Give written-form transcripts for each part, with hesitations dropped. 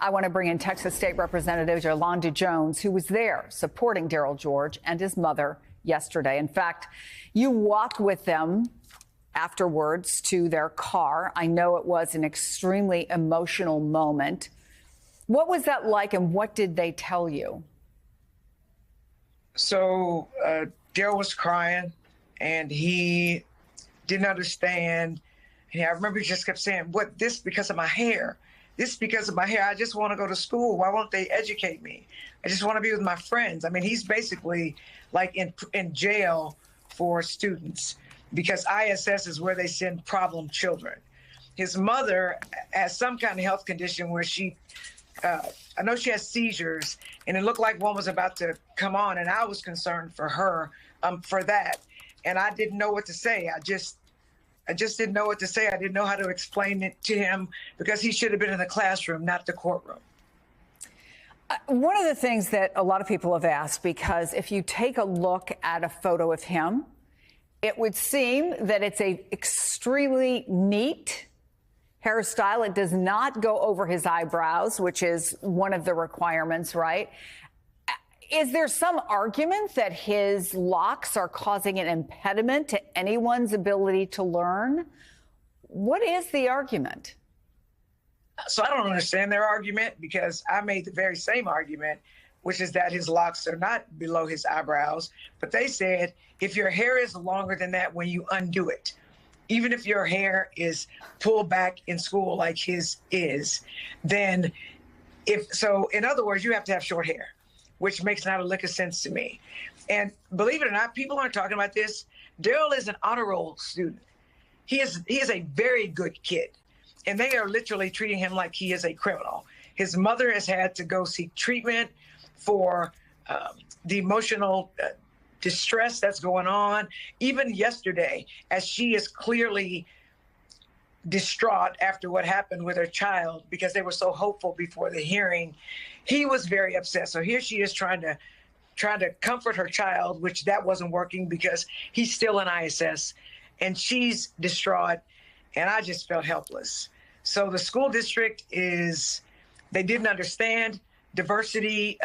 I want to bring in Texas State Representative Yolanda Jones, who was there supporting Darryl George and his mother yesterday. In fact, you walked with them afterwards to their car. I know it was an extremely emotional moment. What was that like, and what did they tell you? So Darryl was crying, and he didn't understand. And I remember he just kept saying, "What, this because of my hair? This because of my hair? I just want to go to school. Why won't they educate me? I just want to be with my friends." I mean, he's basically like in jail for students, because ISS is where they send problem children. His mother has some kind of health condition where I know she has seizures, and it looked like one was about to come on, and I was concerned for her for that. And I didn't know what to say. I just didn't know what to say. I didn't know how to explain it to him, because he should have been in the classroom, not the courtroom. One of the things that a lot of people have asked, because if you take a look at a photo of him, it would seem that it's a extremely neat hairstyle. It does not go over his eyebrows, which is one of the requirements, right? Is there some argument that his locks are causing an impediment to anyone's ability to learn? What is the argument? So I don't understand their argument, because I made the very same argument, which is that his locks are not below his eyebrows. But they said, if your hair is longer than that when you undo it, even if your hair is pulled back in school like his is, then in other words, you have to have short hair, which makes not a lick of sense to me. And believe it or not, people aren't talking about this. Darryl is an honor roll student. He is a very good kid, and they are literally treating him like he is a criminal. His mother has had to go seek treatment for the emotional distress that's going on. Even yesterday, as she is clearly distraught after what happened with her child, because they were so hopeful before the hearing, he was very upset. So here she is trying to comfort her child, which that wasn't working because he's still in ISS, and she's distraught, and I just felt helpless. So the school district they didn't understand. Diversity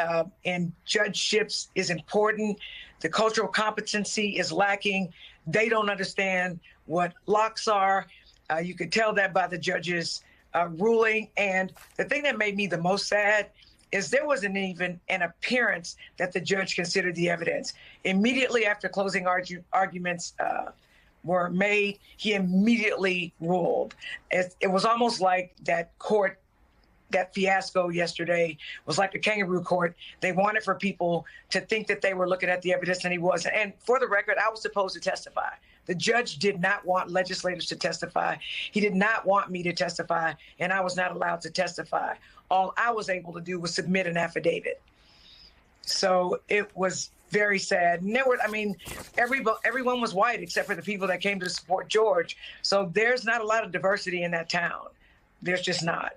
in judgeships is important. The cultural competency is lacking. They don't understand what locks are. You could tell that by the judge's ruling. And the thing that made me the most sad is there wasn't even an appearance that the judge considered the evidence. Immediately after closing arguments were made, he immediately ruled. It was almost like that fiasco yesterday was like a kangaroo court. They wanted for people to think that they were looking at the evidence, and he wasn't. And for the record, I was supposed to testify. The judge did not want legislators to testify. He did not want me to testify, and I was not allowed to testify. All I was able to do was submit an affidavit. So it was very sad. And everyone was white except for the people that came to support George. So there's not a lot of diversity in that town. There's just not.